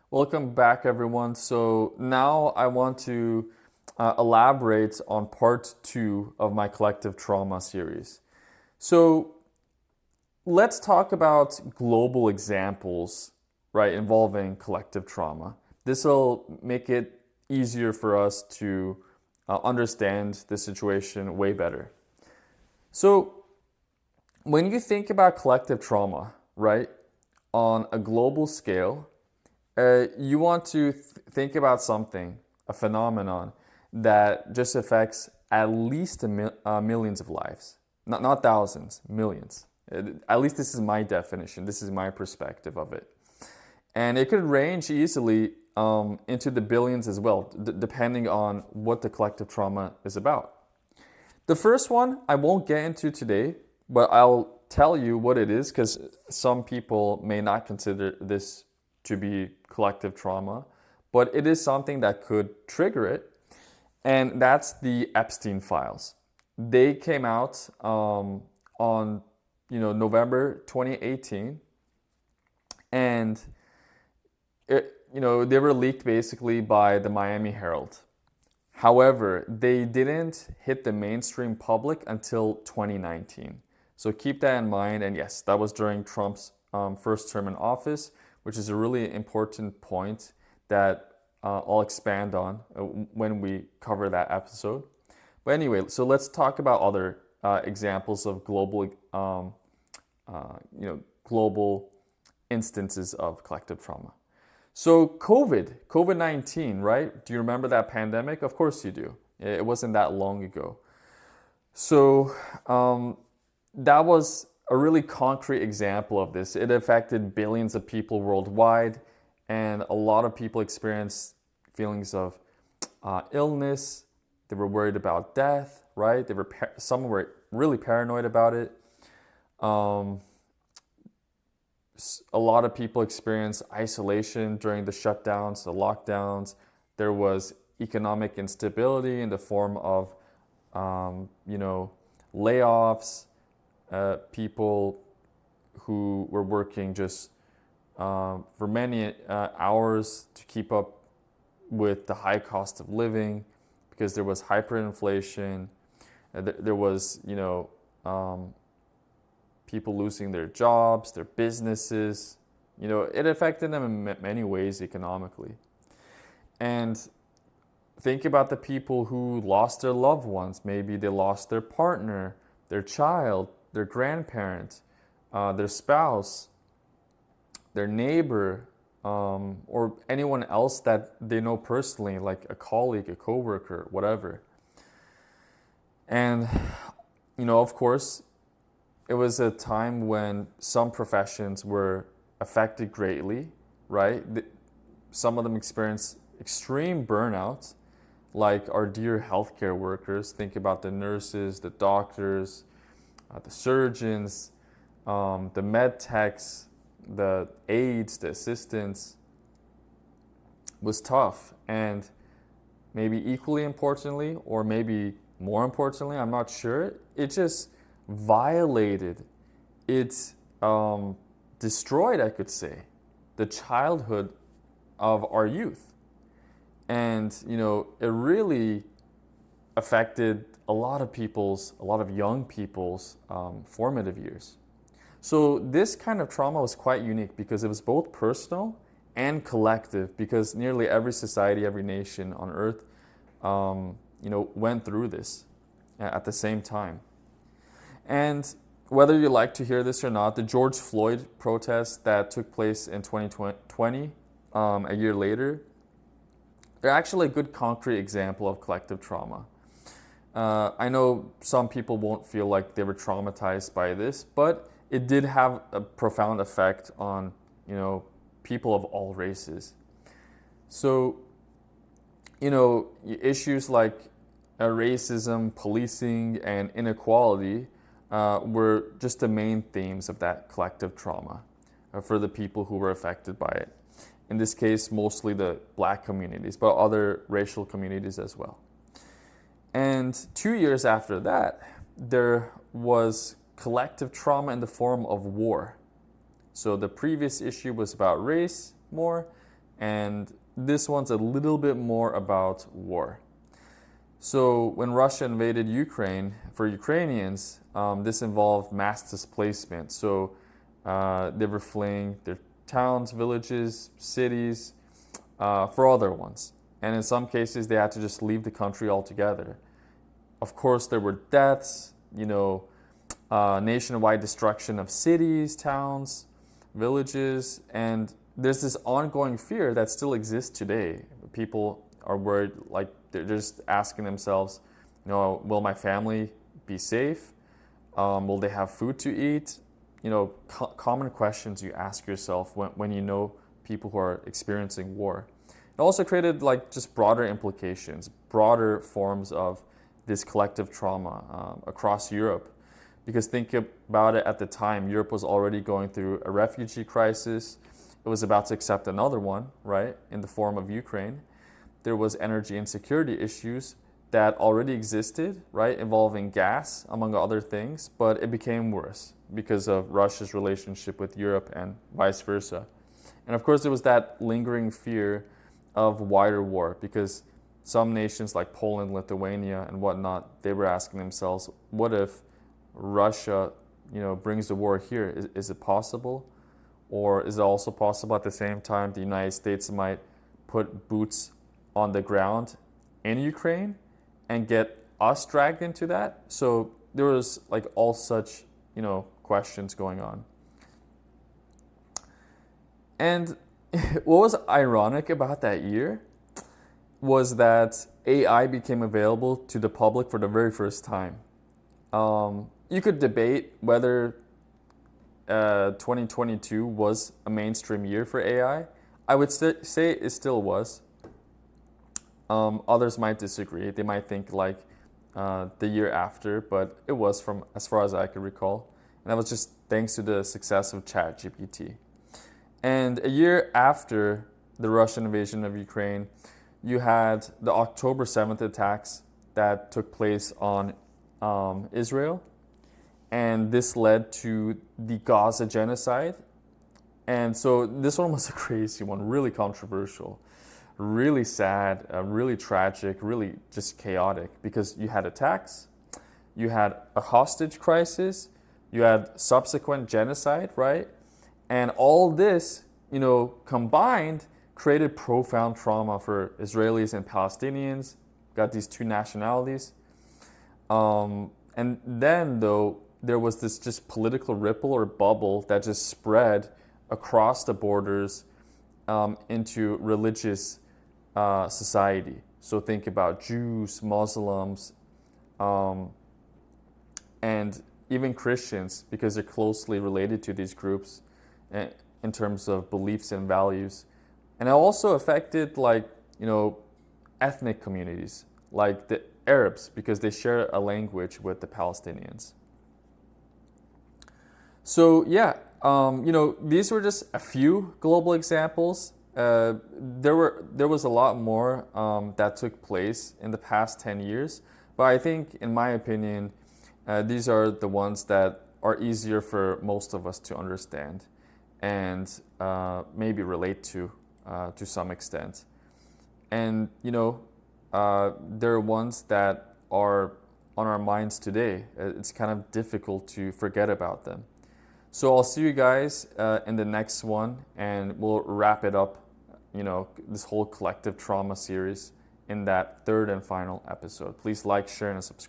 Welcome back, everyone. So now I want to elaborate on part two of my collective trauma series. So let's talk about global examples, right, involving collective trauma. This will make it easier for us to understand the situation way better. So when you think about collective trauma, right, on a global scale, you want to think about something, a phenomenon that just affects at least millions of lives, not thousands, millions. At least this is my definition. This is my perspective of it, and it could range easily into the billions as well, depending on what the collective trauma is about. The first one I won't get into today, but I'll tell you what it is because some people may not consider this to be collective trauma, but it is something that could trigger it, and that's the Epstein files. They came out on November 2018, and they were leaked basically by the Miami Herald. However, they didn't hit the mainstream public until 2019. So keep that in mind. And yes, that was during Trump's first term in office, which is a really important point that I'll expand on when we cover that episode. But anyway, so let's talk about other examples of global instances of collective trauma. So COVID-19, right? Do you remember that pandemic? Of course you do. It wasn't that long ago. So that was a really concrete example of this. It affected billions of people worldwide, and a lot of people experienced feelings of illness. They were worried about death, right? Some were really paranoid about it. A lot of people experienced isolation during the shutdowns, the lockdowns. There was economic instability in the form of, layoffs, people who were working just for many hours to keep up with the high cost of living because there was hyperinflation. There was, people losing their jobs, their businesses. It affected them in many ways economically. And think about the people who lost their loved ones. Maybe they lost their partner, their child, their grandparent, their spouse, their neighbor, or anyone else that they know personally, like a colleague, a coworker, whatever. And, of course, it was a time when some professions were affected greatly, right? Some of them experienced extreme burnout, like our dear healthcare workers. Think about the nurses, the doctors, the surgeons, the med techs, the aides, the assistants. Was tough. And maybe equally importantly, or maybe more importantly, I'm not sure, it just violated, it destroyed, I could say, the childhood of our youth. And, it really affected a lot of young people's formative years. So this kind of trauma was quite unique because it was both personal and collective, because nearly every society, every nation on earth, went through this at the same time. And whether you like to hear this or not, the George Floyd protests that took place in 2020, a year later, they're actually a good concrete example of collective trauma. I know some people won't feel like they were traumatized by this, but it did have a profound effect on, people of all races. So, issues like racism, policing, and inequality were just the main themes of that collective trauma for the people who were affected by it. In this case, mostly the black communities, but other racial communities as well. And 2 years after that, there was collective trauma in the form of war. So the previous issue was about race more. And this one's a little bit more about war. So when Russia invaded Ukraine, for Ukrainians, this involved mass displacement. So they were fleeing their towns, villages, cities for other ones. And in some cases, they had to just leave the country altogether. Of course, there were deaths, nationwide destruction of cities, towns, villages, and there's this ongoing fear that still exists today. People are worried, like they're just asking themselves, will my family be safe? Will they have food to eat? Common questions you ask yourself when you know people who are experiencing war. It also created just broader implications, broader forms of this collective trauma across Europe. Because think about it, at the time, Europe was already going through a refugee crisis. It was about to accept another one, right, in the form of Ukraine. There was energy insecurity issues that already existed, right, involving gas, among other things, but it became worse because of Russia's relationship with Europe and vice versa. And of course, there was that lingering fear of wider war, because some nations like Poland, Lithuania, and whatnot, they were asking themselves, what if Russia, brings the war here? Is it possible? Or is it also possible at the same time the United States might put boots on the ground in Ukraine and get us dragged into that? So there was all such, questions going on. And what was ironic about that year was that AI became available to the public for the very first time. You could debate whether 2022 was a mainstream year for AI. I would say it still was. Others might disagree. They might think the year after, but it was, from as far as I could recall. And that was just thanks to the success of ChatGPT. And a year after the Russian invasion of Ukraine, you had the October 7th attacks that took place on Israel. And this led to the Gaza genocide. And so this one was a crazy one, really controversial, really sad, really tragic, really just chaotic, because you had attacks, you had a hostage crisis, you had subsequent genocide, right? And all this, combined created profound trauma for Israelis and Palestinians. Got these two nationalities. And then, though, there was this just political ripple or bubble that just spread across the borders into religious society. So think about Jews, Muslims, and even Christians, because they're closely related to these groups in terms of beliefs and values. And it also affected ethnic communities, like the Arabs, because they share a language with the Palestinians. So these were just a few global examples. There was a lot more that took place in the past 10 years, but I think, in my opinion, these are the ones that are easier for most of us to understand and maybe relate to some extent. And there are ones that are on our minds today. It's kind of difficult to forget about them. So I'll see you guys in the next one, and we'll wrap it up, this whole collective trauma series in that third and final episode. Please like, share, and subscribe.